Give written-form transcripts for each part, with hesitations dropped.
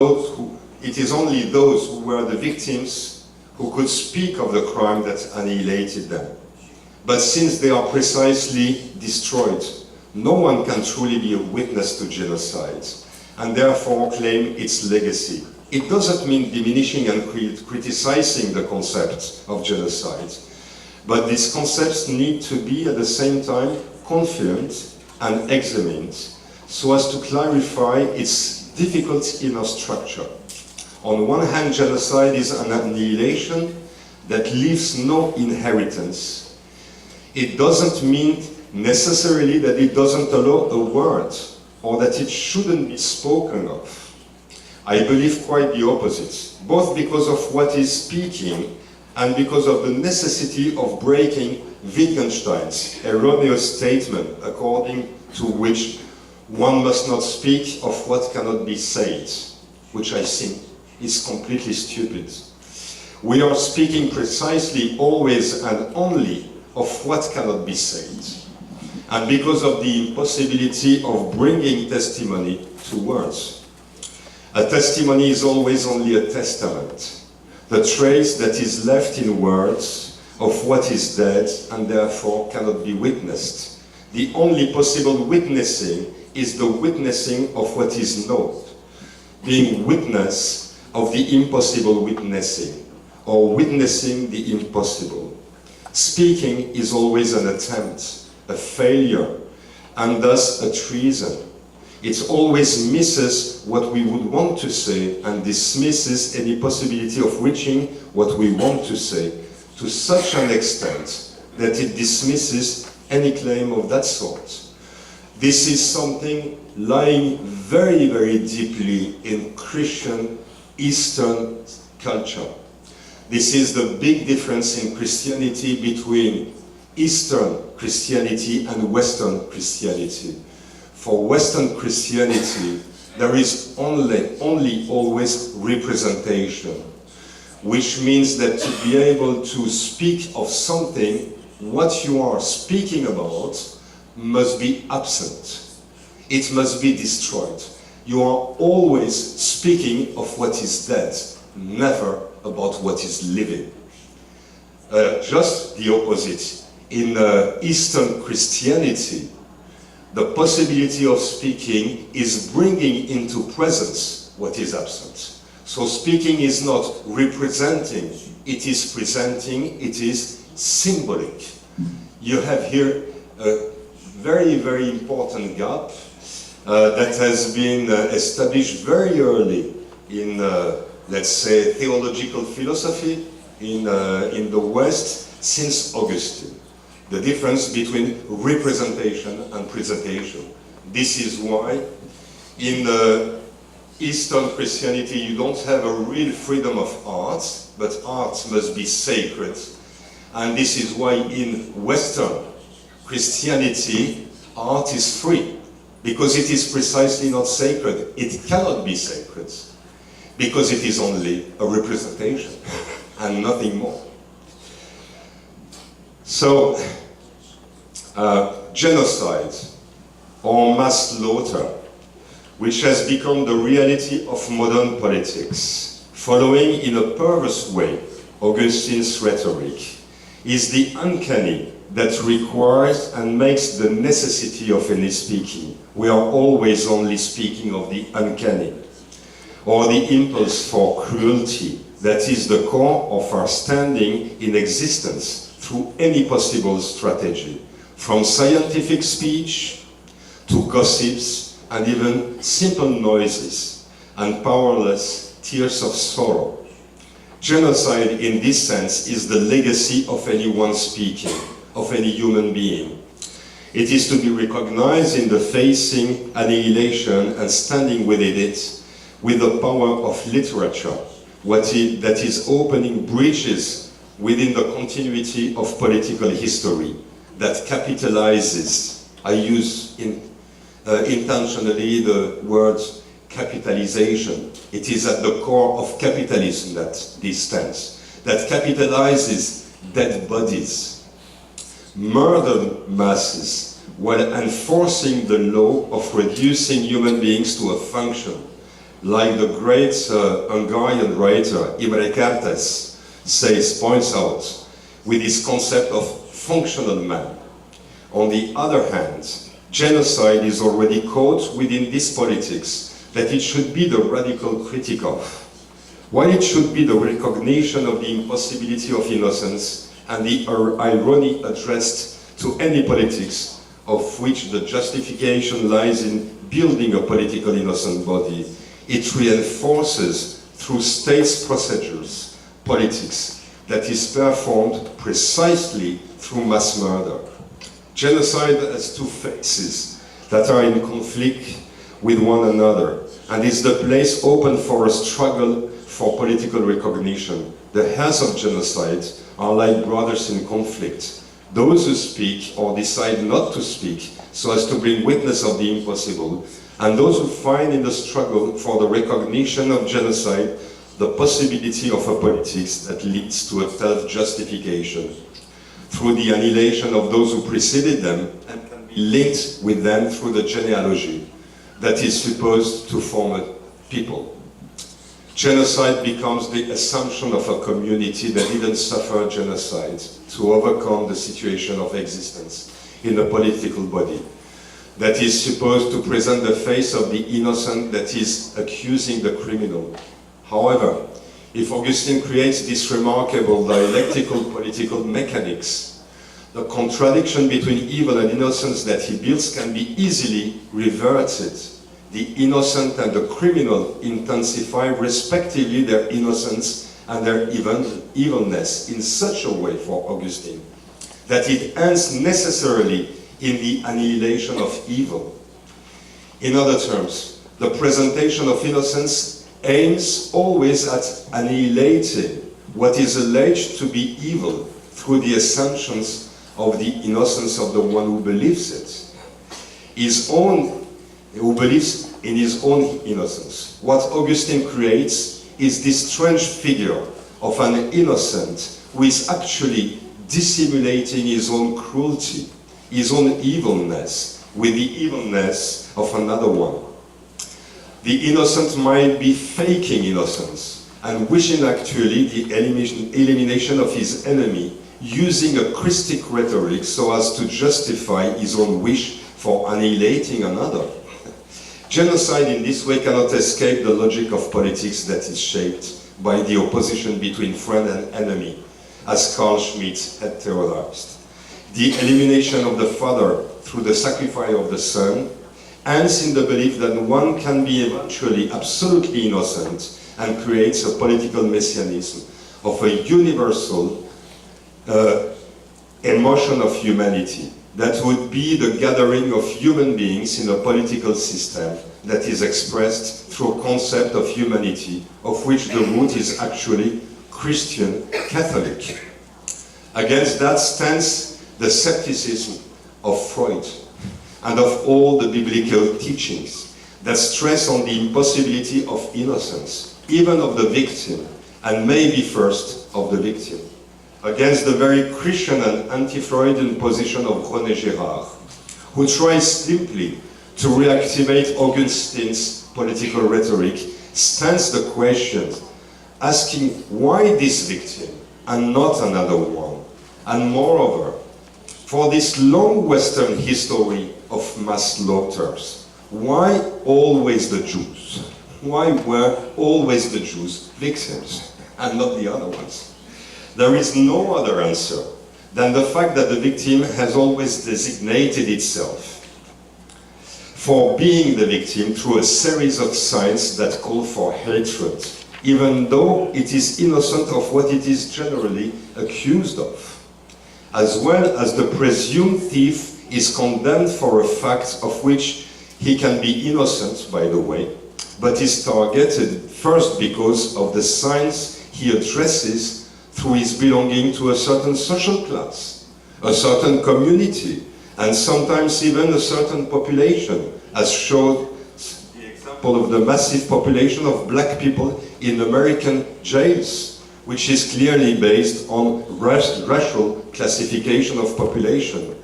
it is only those who were the victims who could speak of the crime that annihilated them. But since they are precisely destroyed, no one can truly be a witness to genocide, and therefore claim its legacy. It doesn't mean diminishing and criticizing the concept of genocide, but these concepts need to be at the same time confirmed and examined so as to clarify its difficult inner structure. On one hand, genocide is an annihilation that leaves no inheritance. It doesn't mean necessarily that it doesn't allow a word or that it shouldn't be spoken of. I believe quite the opposite, both because of what is speaking and because of the necessity of breaking Wittgenstein's erroneous statement according to which one must not speak of what cannot be said, which I think is completely stupid. We are speaking precisely always and only of what cannot be said, and because of the impossibility of bringing testimony to words. A testimony is always only a testament, the trace that is left in words of what is dead and therefore cannot be witnessed. The only possible witnessing is the witnessing of what is known, being witness of the impossible witnessing, or witnessing the impossible. Speaking is always an attempt, a failure, and thus a treason. It always misses what we would want to say and dismisses any possibility of reaching what we want to say to such an extent that it dismisses any claim of that sort. This is something lying very, very deeply in Christian Eastern culture. This is the big difference in Christianity between Eastern Christianity and Western Christianity. For Western Christianity, there is only always representation, which means that to be able to speak of something, what you are speaking about must be absent. It must be destroyed. You are always speaking of what is dead, never about what is living. Just the opposite. In Eastern Christianity, the possibility of speaking is bringing into presence what is absent. So speaking is not representing, it is presenting, it is symbolic. You have here a very, very important gap that has been established very early in, let's say, theological philosophy in the West since Augustine. The difference between representation and presentation. This is why in Eastern Christianity you don't have a real freedom of art, but art must be sacred. And this is why in Western Christianity art is free, because it is precisely not sacred. It cannot be sacred, because it is only a representation and nothing more. So, genocide or mass slaughter, which has become the reality of modern politics, following in a perverse way Augustine's rhetoric, is the uncanny that requires and makes the necessity of any speaking. We are always only speaking of the uncanny, or the impulse for cruelty that is the core of our standing in existence through any possible strategy, from scientific speech to gossips and even simple noises and powerless tears of sorrow. Genocide in this sense is the legacy of anyone speaking, of any human being. It is to be recognized in the facing annihilation and standing within it with the power of literature, that is opening breaches within the continuity of political history, that capitalizes, I use intentionally the word capitalization. It is at the core of capitalism that this stands, that capitalizes dead bodies, murdered masses, while enforcing the law of reducing human beings to a function, like the great Hungarian writer Imre Kertész points out, with his concept of functional man. On the other hand, genocide is already caught within this politics that it should be the radical critique of, while it should be the recognition of the impossibility of innocence and the irony addressed to any politics of which the justification lies in building a political innocent body. It reinforces through states' procedures politics that is performed precisely through mass murder. Genocide has two faces that are in conflict with one another, and is the place open for a struggle for political recognition. The heirs of genocide are like brothers in conflict. Those who speak or decide not to speak so as to bring witness of the impossible, and those who find in the struggle for the recognition of genocide the possibility of a politics that leads to a self-justification through the annihilation of those who preceded them and can be linked with them through the genealogy that is supposed to form a people. Genocide becomes the assumption of a community that didn't suffer genocide to overcome the situation of existence in a political body that is supposed to present the face of the innocent that is accusing the criminal. However, if Augustine creates this remarkable dialectical political mechanics, the contradiction between evil and innocence that he builds can be easily reverted. The innocent and the criminal intensify respectively their innocence and their evilness in such a way for Augustine that it ends necessarily in the annihilation of evil. In other terms, the presentation of innocence aims always at annihilating what is alleged to be evil through the assumptions of the innocence of the one who believes it. Who believes in his own innocence. What Augustine creates is this strange figure of an innocent who is actually dissimulating his own cruelty, his own evilness, with the evilness of another one. The innocent might be faking innocence and wishing actually the elimination of his enemy, using a Christic rhetoric so as to justify his own wish for annihilating another. Genocide in this way cannot escape the logic of politics that is shaped by the opposition between friend and enemy, as Carl Schmitt had theorized. The elimination of the father through the sacrifice of the son ends in the belief that one can be eventually absolutely innocent and creates a political messianism of a universal emotion of humanity that would be the gathering of human beings in a political system that is expressed through a concept of humanity, of which the root is actually Christian Catholic. Against that stands the skepticism of Freud and of all the biblical teachings that stress on the impossibility of innocence, even of the victim, and maybe first of the victim. Against the very Christian and anti-Freudian position of René Girard, who tries simply to reactivate Augustine's political rhetoric, stands the question asking why this victim and not another one, and moreover, for this long Western history of mass slaughters, why always the Jews? Why were always the Jews victims and not the other ones? There is no other answer than the fact that the victim has always designated itself for being the victim through a series of signs that call for hatred, even though it is innocent of what it is generally accused of, as well as the presumed thief is condemned for a fact of which he can be innocent, by the way, but is targeted first because of the signs he addresses through his belonging to a certain social class, a certain community, and sometimes even a certain population, as showed the example of the massive population of black people in American jails, which is clearly based on racial classification of population.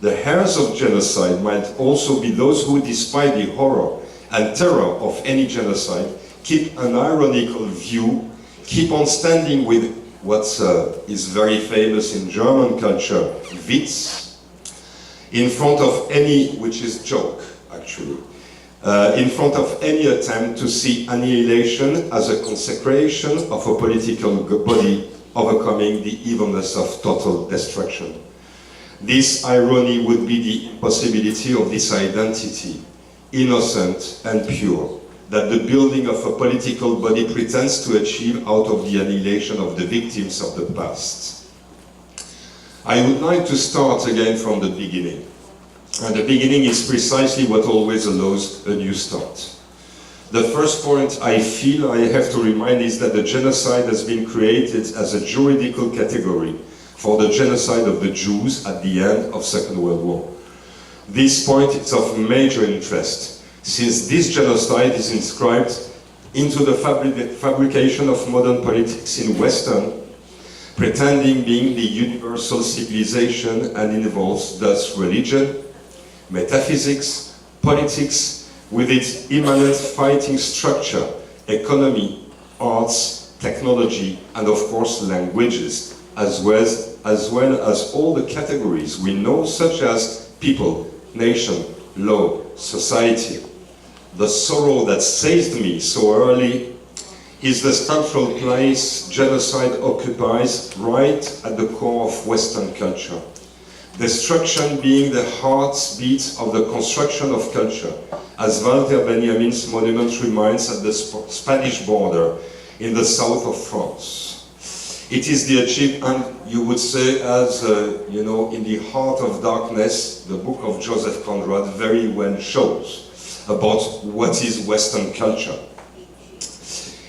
The heirs of genocide might also be those who, despite the horror and terror of any genocide keep an ironical view, keep on standing with what is very famous in German culture, Witz, in front of any, which is joke actually, in front of any attempt to see annihilation as a consecration of a political body overcoming the evenness of total destruction. This irony would be the impossibility of this identity, innocent and pure, that the building of a political body pretends to achieve out of the annihilation of the victims of the past. I would like to start again from the beginning. And the beginning is precisely what always allows a new start. The first point I feel I have to remind is that the genocide has been created as a juridical category for the genocide of the Jews at the end of Second World War. This point is of major interest, since this genocide is inscribed into the fabrication of modern politics in Western, pretending being the universal civilization, and involves thus religion, metaphysics, politics, with its immanent fighting structure, economy, arts, technology, and of course languages, as well as all the categories we know, such as people, nation, law, society. The sorrow that seized me so early is the central place genocide occupies right at the core of Western culture. Destruction being the heartbeat of the construction of culture, as Walter Benjamin's monument reminds at the Spanish border in the south of France. It is the achievement, you would say, as in the heart of darkness, the book of Joseph Conrad very well shows about what is Western culture.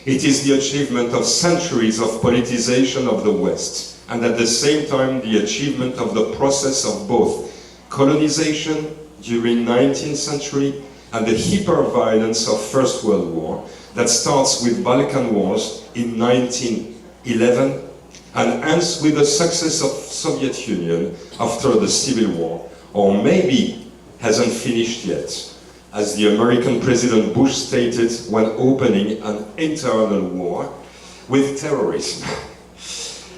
It is the achievement of centuries of politicization of the West, and at the same time the achievement of the process of both colonization during 19th century and the hyper-violence of First World War that starts with Balkan Wars in 1911 and ends with the success of Soviet Union after the Civil War, or maybe hasn't finished yet, as the American President Bush stated when opening an internal war with terrorism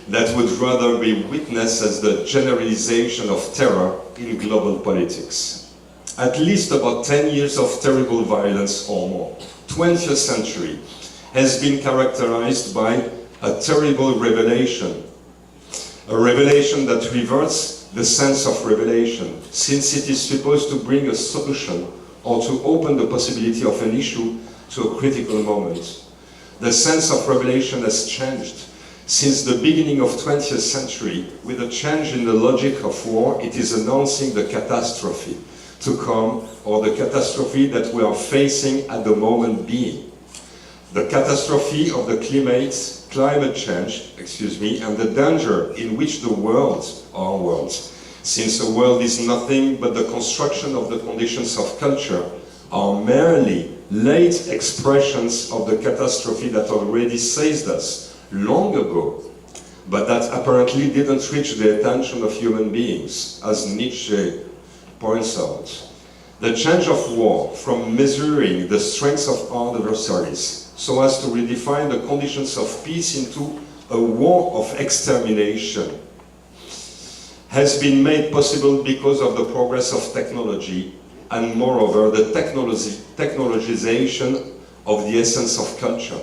that would rather be witnessed as the generalization of terror in global politics. At least about 10 years of terrible violence or more, 20th century, has been characterized by a terrible revelation. A revelation that reverts the sense of revelation, since it is supposed to bring a solution or to open the possibility of an issue to a critical moment. The sense of revelation has changed. Since the beginning of 20th century, with a change in the logic of war, it is announcing the catastrophe to come, or the catastrophe that we are facing at the moment being. The catastrophe of the climate change, and the danger in which the world, our world, since the world is nothing but the construction of the conditions of culture, are merely late expressions of the catastrophe that already seized us long ago, but that apparently didn't reach the attention of human beings, as Nietzsche points out. The change of war from measuring the strengths of our adversaries so as to redefine the conditions of peace into a war of extermination has been made possible because of the progress of technology and moreover the technologization of the essence of culture.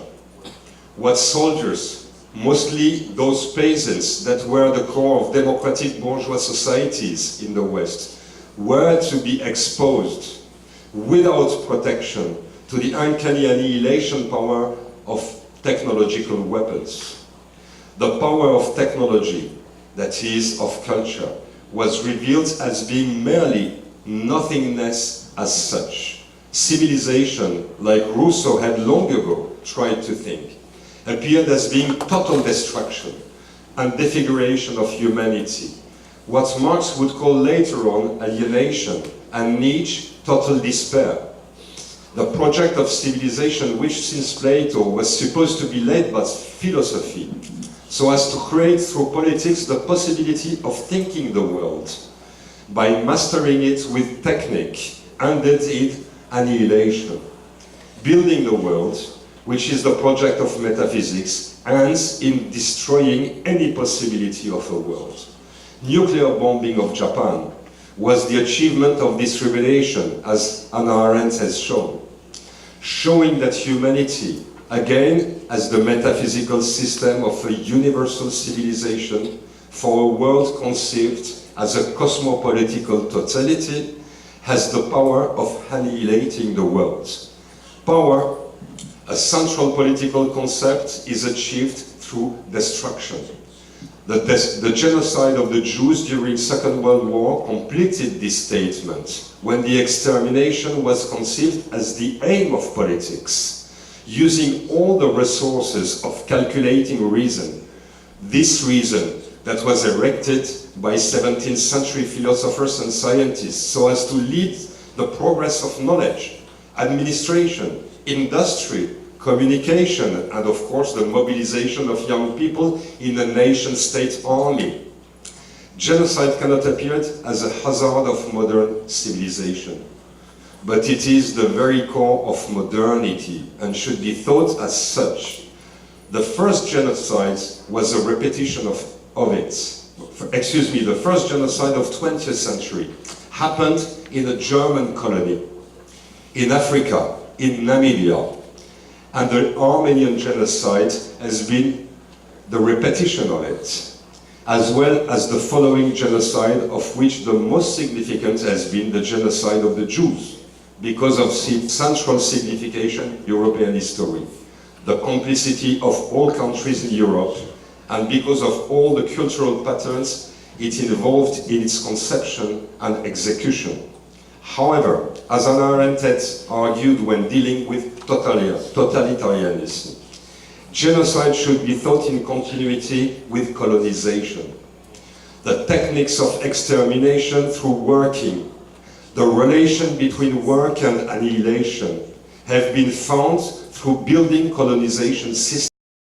What soldiers, mostly those peasants that were the core of democratic bourgeois societies in the West, were to be exposed without protection to the uncanny annihilation power of technological weapons. The power of technology, that is, of culture, was revealed as being merely nothingness as such. Civilization, like Rousseau had long ago tried to think, appeared as being total destruction and defiguration of humanity, what Marx would call later on alienation, and Nietzsche total despair. The project of civilization, which since Plato was supposed to be led by philosophy, so as to create through politics the possibility of thinking the world, by mastering it with technique, ended in annihilation. building the world, which is the project of metaphysics, ends in destroying any possibility of a world. Nuclear bombing of Japan was the achievement of this revelation, as Hannah Arendt has shown, showing that humanity, again, as the metaphysical system of a universal civilization for a world conceived as a cosmopolitical totality, has the power of annihilating the world. Power, a central political concept, is achieved through destruction. The genocide of the Jews during Second World War completed this statement when the extermination was conceived as the aim of politics, using all the resources of calculating reason. This reason that was erected by 17th century philosophers and scientists so as to lead the progress of knowledge, administration, industry, communication, and of course the mobilization of young people in a nation-state army. Genocide cannot appear as a hazard of modern civilization, but it is the very core of modernity and should be thought as such. The first genocide was a repetition of it. The first genocide of 20th century happened in a German colony, in Africa, in Namibia. And the Armenian genocide has been the repetition of it, as well as the following genocide, of which the most significant has been the genocide of the Jews, because of its central signification in European history, the complicity of all countries in Europe, and because of all the cultural patterns it involved in its conception and execution. However, as Hannah Arendt had argued when dealing with totalitarianism, genocide should be thought in continuity with colonization. The techniques of extermination through working, the relation between work and annihilation, have been found through building colonization systems